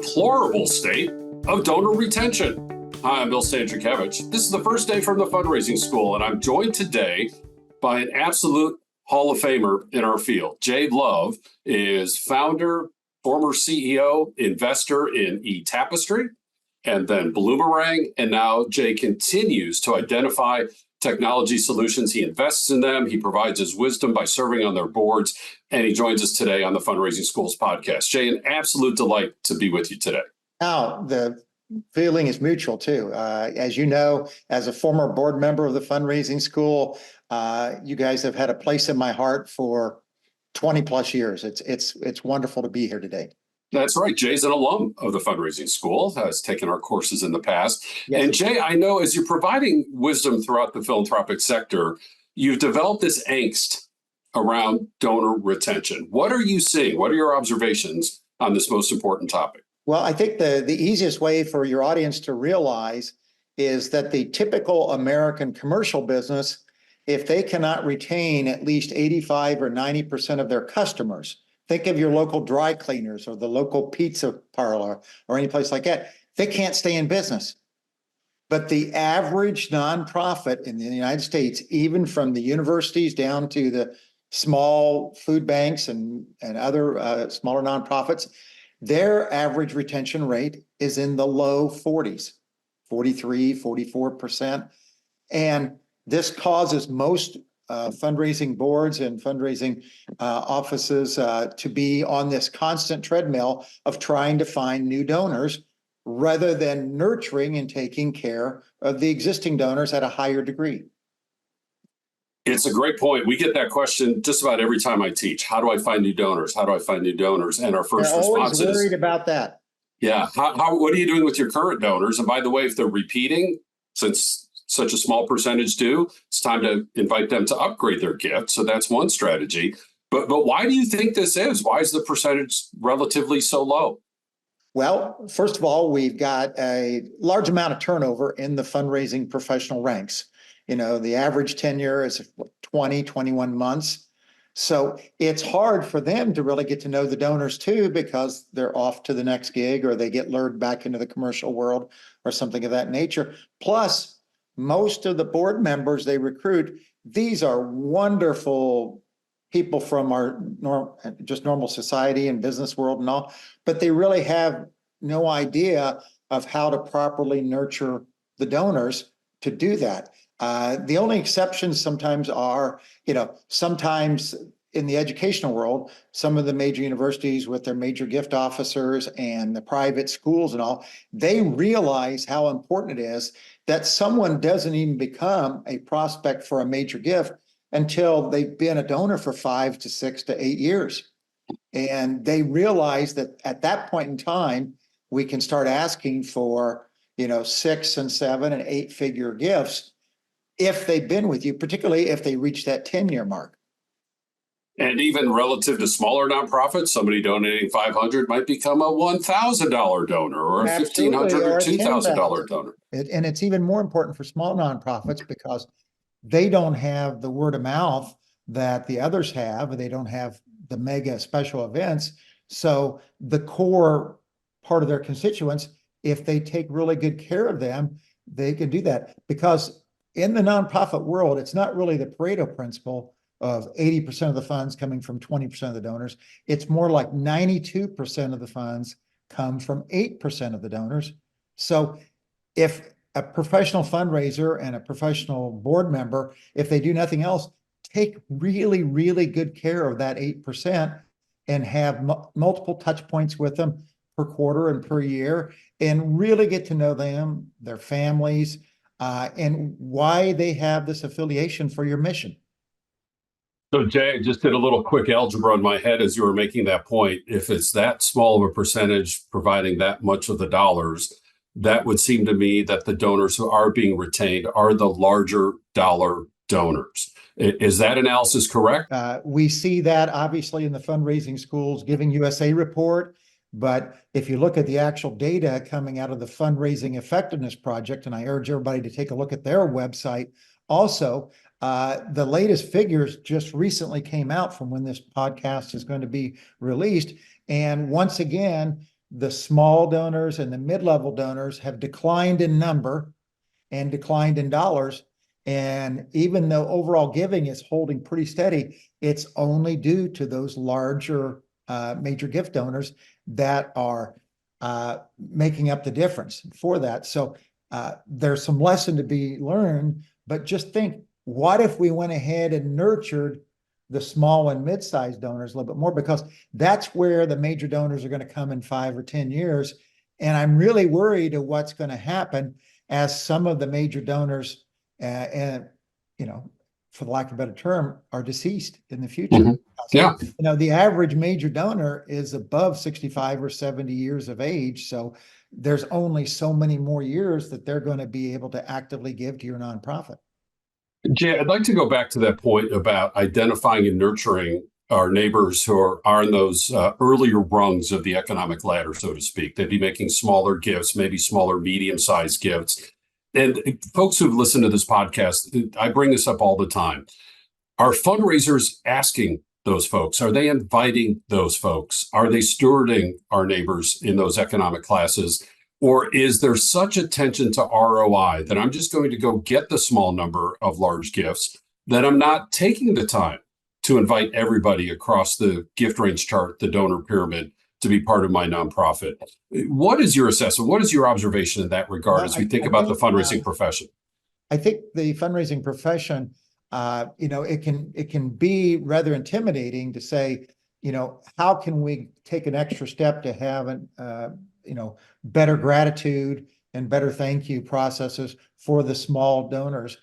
deplorable state of donor retention. Hi, I'm Bill Stanczykiewicz. This is the first day from the fundraising school, and I'm joined today by an absolute Hall of Famer in our field. Jay Love is founder, former CEO, investor in eTapestry, and then Bloomerang. And now Jay continues to identify technology solutions. He invests in them. He provides his wisdom by serving on their boards. And he joins us today on the Fundraising Schools podcast. Jay, an absolute delight to be with you today. Now, the feeling is mutual too. As you know, as a former board member of the Fundraising School, you guys have had a place in my heart for 20 plus years. It's wonderful to be here today. That's right. Jay's an alum of the Fundraising School, has taken our courses in the past. Yes. And Jay, I know as you're providing wisdom throughout the philanthropic sector, you've developed this angst around donor retention. What are you seeing? What are your observations on this most important topic? Well, I think the easiest way for your audience to realize is that the typical American commercial business, if they cannot retain at least 85 or 90% of their customers, think of your local dry cleaners or the local pizza parlor or any place like that, they can't stay in business. But the average nonprofit in the United States, even from the universities down to the small food banks and other smaller nonprofits, their average retention rate is in the low 40s, 43, 44%. And this causes most fundraising boards and fundraising offices to be on this constant treadmill of trying to find new donors rather than nurturing and taking care of the existing donors at a higher degree. It's a great point. We get that question just about every time I teach. How do I find new donors? How do I find new donors? And our first response is, always worried about that. Yeah. What are you doing with your current donors? And by the way, if they're repeating, since such a small percentage do, it's time to invite them to upgrade their gift. So that's one strategy. But why do you think this is? Why is the percentage relatively so low? Well, first of all, we've got a large amount of turnover in the fundraising professional ranks. You know, the average tenure is 20, 21 months. So it's hard for them to really get to know the donors too, because they're off to the next gig or they get lured back into the commercial world or something of that nature. Plus, most of the board members they recruit, these are wonderful people from our normal society and business world and all, but they really have no idea of how to properly nurture the donors to do that. The only exceptions sometimes are, sometimes in the educational world, some of the major universities with their major gift officers and the private schools and all, they realize how important it is that someone doesn't even become a prospect for a major gift until they've been a donor for 5 to 6 to 8 years. And they realize that at that point in time, we can start asking for, 6 and 7 and 8 figure gifts if they've been with you, particularly if they reach that 10-year mark. And even relative to smaller nonprofits, somebody donating $500 might become a $1,000 donor or a $1,500 or $2,000 donor. And it's even more important for small nonprofits because they don't have the word of mouth that the others have, and they don't have the mega special events. So the core part of their constituents, if they take really good care of them, they can do that. Because in the nonprofit world, it's not really the Pareto principle of 80% of the funds coming from 20% of the donors. It's more like 92% of the funds come from 8% of the donors. So if a professional fundraiser and a professional board member, if they do nothing else, take really, really good care of that 8% and have multiple touch points with them per quarter and per year, and really get to know them, their families, and why they have this affiliation for your mission. So Jay, I just did a little quick algebra in my head as you were making that point. If it's that small of a percentage providing that much of the dollars, that would seem to me that the donors who are being retained are the larger dollar donors. Is that analysis correct? We see that obviously in the Fundraising Schools Giving USA report. But if you look at the actual data coming out of the Fundraising Effectiveness Project, and I urge everybody to take a look at their website also, the latest figures just recently came out from when this podcast is going to be released. And once again, the small donors and the mid-level donors have declined in number and declined in dollars. And even though overall giving is holding pretty steady, it's only due to those larger major gift donors that are making up the difference for that. So there's some lesson to be learned, but just think, what if we went ahead and nurtured the small and mid-sized donors a little bit more, because that's where the major donors are going to come in 5 or 10 years. And I'm really worried of what's going to happen as some of the major donors, and for the lack of a better term, are deceased in the future. Mhm. Yeah. The average major donor is above 65 or 70 years of age. So there's only so many more years that they're going to be able to actively give to your nonprofit. Jay, I'd like to go back to that point about identifying and nurturing our neighbors who are in those earlier rungs of the economic ladder, so to speak. They'd be making smaller gifts, maybe smaller, medium-sized gifts. And folks who've listened to this podcast, I bring this up all the time. Are fundraisers asking those folks? Are they inviting those folks? Are they stewarding our neighbors in those economic classes? Or is there such attention to ROI that I'm just going to go get the small number of large gifts that I'm not taking the time to invite everybody across the gift range chart, the donor pyramid, to be part of my nonprofit? What is your assessment? What is your observation in that regard as we think about the fundraising profession? I think the fundraising profession, it can be rather intimidating to say, how can we take an extra step to have better gratitude and better thank you processes for the small donors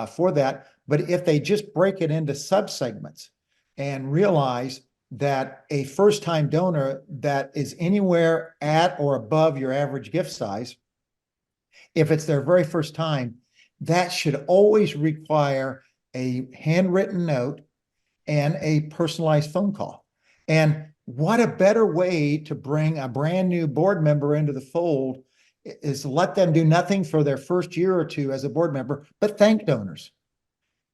for that. But if they just break it into subsegments and realize that a first-time donor that is anywhere at or above your average gift size, if it's their very first time, that should always require a handwritten note and a personalized phone call. And what a better way to bring a brand new board member into the fold is to let them do nothing for their first year or two as a board member, but thank donors.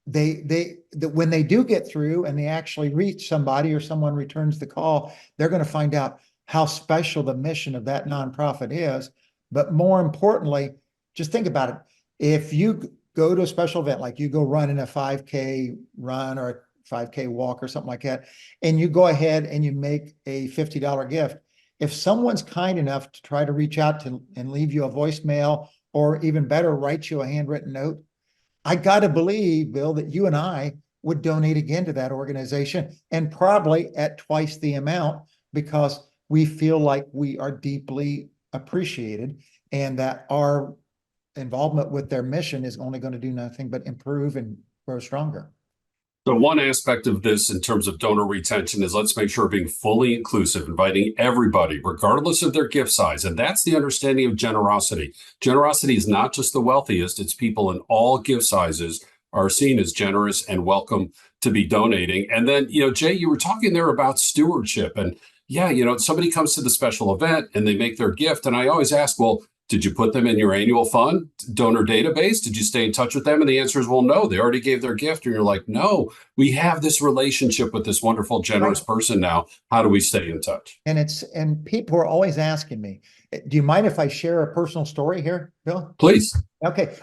When they do get through and they actually reach somebody or someone returns the call, they're going to find out how special the mission of that nonprofit is. But more importantly, just think about it. If you go to a special event, like you go run in a 5K run or a 5K walk or something like that, and you go ahead and you make a $50 gift, if someone's kind enough to try to reach out to and leave you a voicemail, or even better, write you a handwritten note, I got to believe, Bill, that you and I would donate again to that organization, and probably at twice the amount, because we feel like we are deeply appreciated and that our involvement with their mission is only going to do nothing but improve and grow stronger. So one aspect of this in terms of donor retention is let's make sure we're being fully inclusive, inviting everybody, regardless of their gift size. And that's the understanding of generosity. Generosity is not just the wealthiest, it's people in all gift sizes are seen as generous and welcome to be donating. And then, Jay, you were talking there about stewardship. And yeah, somebody comes to the special event and they make their gift. And I always ask, well, did you put them in your annual fund donor database? Did you stay in touch with them? And the answer is, well, no, they already gave their gift. And you're like, no, we have this relationship with this wonderful, generous person now. How do we stay in touch? And people are always asking me, do you mind if I share a personal story here, Bill? Please. Okay.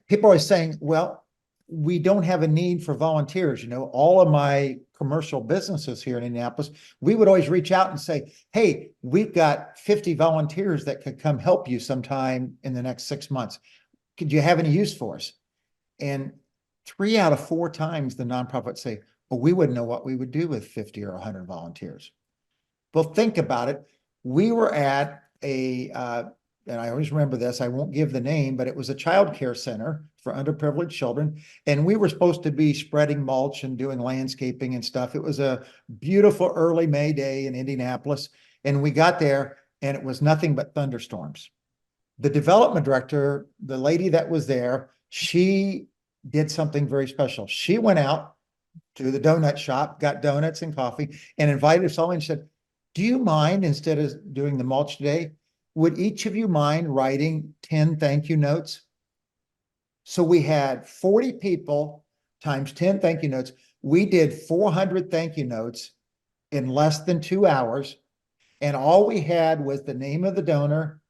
People are always saying, well, we don't have a need for volunteers. All of my commercial businesses here in Indianapolis, we would always reach out and say, hey, we've got 50 volunteers that could come help you sometime in the next 6 months. Could you have any use for us? And 3 out of 4 times the nonprofits say, well, we wouldn't know what we would do with 50 or 100 volunteers. Well, think about it. We were at and I always remember this, I won't give the name, but it was a child care center for underprivileged children. And we were supposed to be spreading mulch and doing landscaping and stuff. It was a beautiful early May day in Indianapolis. And we got there and it was nothing but thunderstorms. The development director, the lady that was there, she did something very special. She went out to the donut shop, got donuts and coffee, and invited us all and said, do you mind, instead of doing the mulch today, would each of you mind writing 10 thank you notes? So we had 40 people times 10 thank you notes. We did 400 thank you notes in less than 2 hours. And all we had was the name of the donor.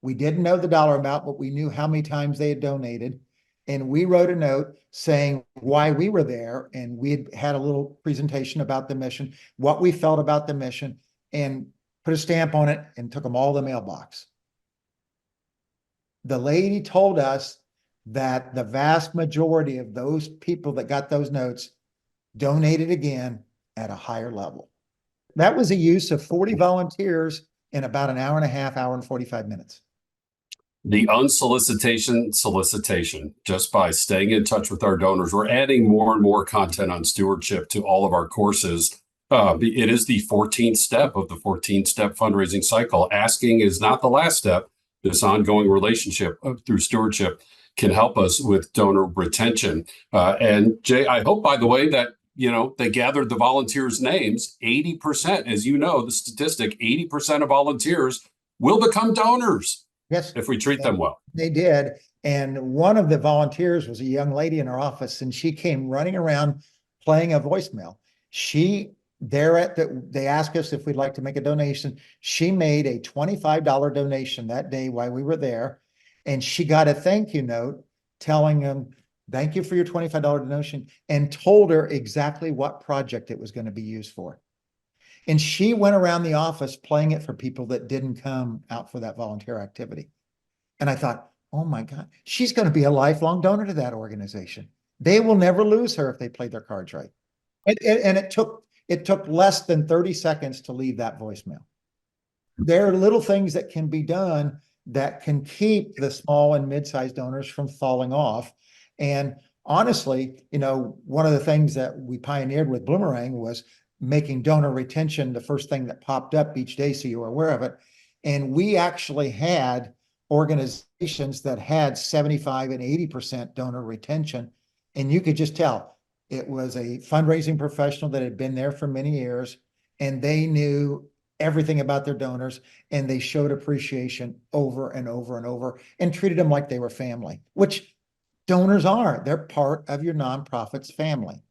We didn't know the dollar amount, but we knew how many times they had donated. And we wrote a note saying why we were there. And we had a little presentation about the mission, what we felt about the mission, and put a stamp on it and took them all to the mailbox. The lady told us that the vast majority of those people that got those notes donated again at a higher level. That was a use of 40 volunteers in about an hour and a half, hour and 45 minutes. The solicitation, just by staying in touch with our donors. We're adding more and more content on stewardship to all of our courses. It is the 14th step of the 14-step fundraising cycle. Asking is not the last step. This ongoing relationship through stewardship can help us with donor retention. And Jay, I hope, by the way, that they gathered the volunteers' names. 80%, as you know, the statistic, 80% of volunteers will become donors. Yes, if we treat them well. They did. And one of the volunteers was a young lady in our office, and she came running around playing a voicemail. They asked us if we'd like to make a donation. She made a $25 donation that day while we were there. And she got a thank you note telling them, thank you for your $25 donation, and told her exactly what project it was going to be used for. And she went around the office playing it for people that didn't come out for that volunteer activity. And I thought, oh my God, she's going to be a lifelong donor to that organization. They will never lose her if they play their cards right. And it took less than 30 seconds to leave that voicemail. There are little things that can be done that can keep the small and mid-sized donors from falling off. And honestly, one of the things that we pioneered with Bloomerang was making donor retention the first thing that popped up each day so you were aware of it. And we actually had organizations that had 75 and 80% donor retention. And you could just tell it was a fundraising professional that had been there for many years, and they knew everything about their donors, and they showed appreciation over and over and over and treated them like they were family, which donors are. They're part of your nonprofit's family.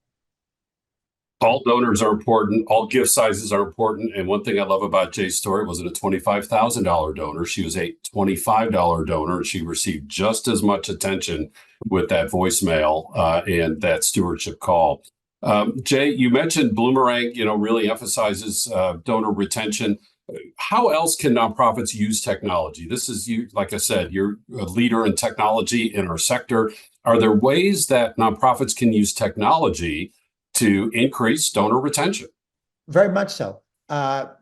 All donors are important. All gift sizes are important. And one thing I love about Jay's story wasn't a $25,000 donor. She was a $25 donor, and she received just as much attention with that voicemail and that stewardship call. Jay, you mentioned Bloomerang, really emphasizes donor retention. How else can nonprofits use technology? This is you, like I said, you're a leader in technology in our sector. Are there ways that nonprofits can use technology to increase donor retention? Very much so.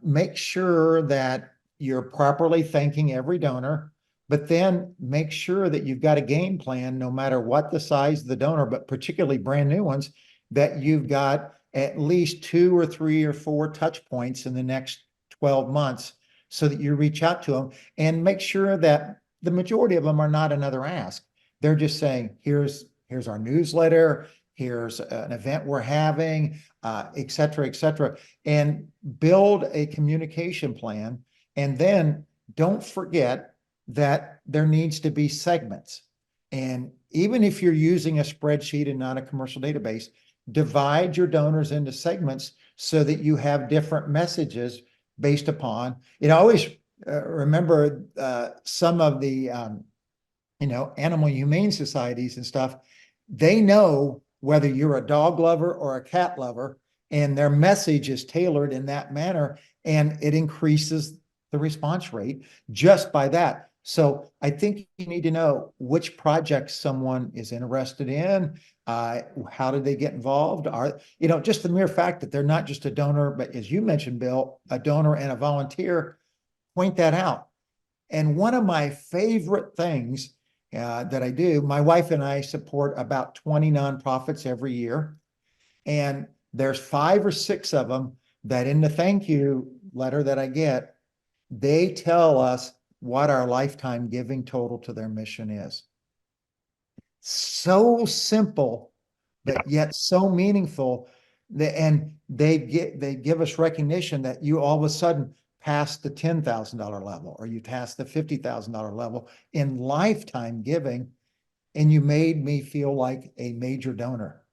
Make sure that you're properly thanking every donor, but then make sure that you've got a game plan, no matter what the size of the donor, but particularly brand new ones, that you've got at least 2 or 3 or 4 touch points in the next 12 months so that you reach out to them, and make sure that the majority of them are not another ask. They're just saying, here's our newsletter, here's an event we're having, et cetera, and build a communication plan. And then don't forget that there needs to be segments. And even if you're using a spreadsheet and not a commercial database, divide your donors into segments so that you have different messages based upon, always remember some of the, animal humane societies and stuff, they know whether you're a dog lover or a cat lover, and their message is tailored in that manner, and it increases the response rate just by that. So I think you need to know which projects someone is interested in. How did they get involved? Just the mere fact that they're not just a donor, but as you mentioned, Bill, a donor and a volunteer, point that out. And one of my favorite things that I do, my wife and I support about 20 nonprofits every year. And there's 5 or 6 of them that in the thank you letter that I get, they tell us what our lifetime giving total to their mission is. So simple, but yet so meaningful. And they give us recognition that you all of a sudden past the $10,000 level, or you passed the $50,000 level in lifetime giving, and you made me feel like a major donor.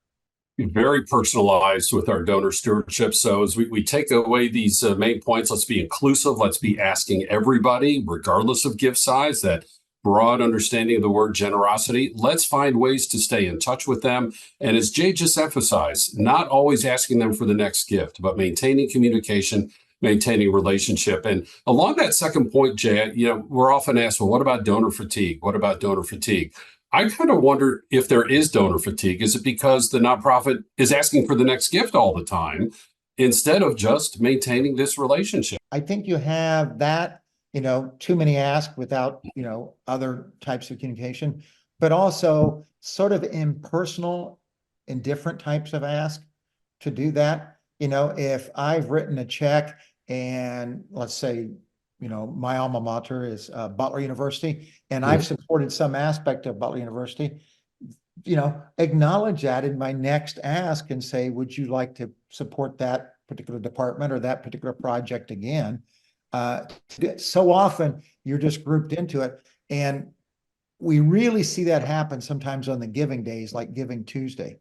Very personalized with our donor stewardship. So as we take away these main points, let's be inclusive. Let's be asking everybody, regardless of gift size, that broad understanding of the word generosity. Let's find ways to stay in touch with them. And as Jay just emphasized, not always asking them for the next gift, but maintaining communication, maintaining relationship. And along that second point, Jay, we're often asked, well, what about donor fatigue? What about donor fatigue? I kind of wonder if there is donor fatigue. Is it because the nonprofit is asking for the next gift all the time instead of just maintaining this relationship? I think you have that, too many asks without, other types of communication, but also sort of impersonal and different types of ask to do that. If I've written a check and let's say, my alma mater is Butler University, and I've supported some aspect of Butler University, acknowledge that in my next ask and say, would you like to support that particular department or that particular project again? So often you're just grouped into it. And we really see that happen sometimes on the giving days, like Giving Tuesday.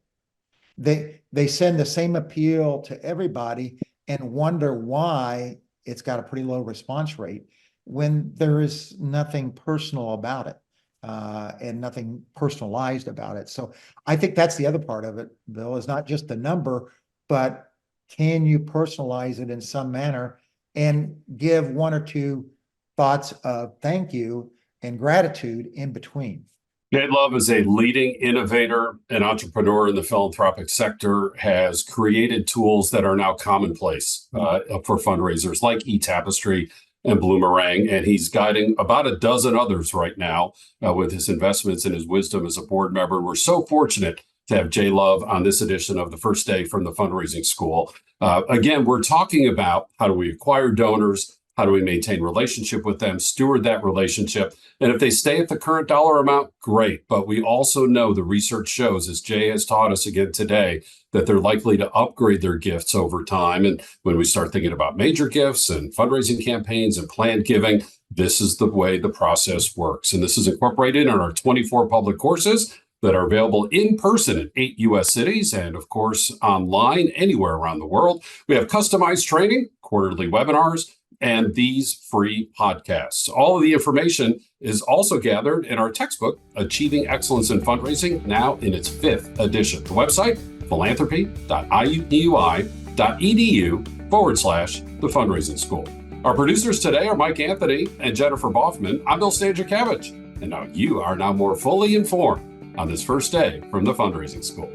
They send the same appeal to everybody and wonder why it's got a pretty low response rate when there is nothing personal about it and nothing personalized about it. So I think that's the other part of it, Bill, is not just the number, but can you personalize it in some manner and give one or two thoughts of thank you and gratitude in between. Jay Love is a leading innovator and entrepreneur in the philanthropic sector, has created tools that are now commonplace for fundraisers like eTapestry and Bloomerang. And he's guiding about a dozen others right now with his investments and his wisdom as a board member. We're so fortunate to have Jay Love on this edition of the First Day from the Fundraising School. Again, we're talking about how do we acquire donors? How do we maintain relationship with them, steward that relationship? And if they stay at the current dollar amount, great. But we also know the research shows, as Jay has taught us again today, that they're likely to upgrade their gifts over time. And when we start thinking about major gifts and fundraising campaigns and planned giving, this is the way the process works. And this is incorporated in our 24 public courses that are available in person in 8 U.S. cities and, of course, online anywhere around the world. We have customized training, quarterly webinars, and these free podcasts. All of the information is also gathered in our textbook, Achieving Excellence in Fundraising, now in its 5th edition. The website, philanthropy.iu.edu/the fundraising school. Our producers today are Mike Anthony and Jennifer Boffman. I'm Bill Stanczykiewicz, and now you are more fully informed on this first day from the Fundraising School.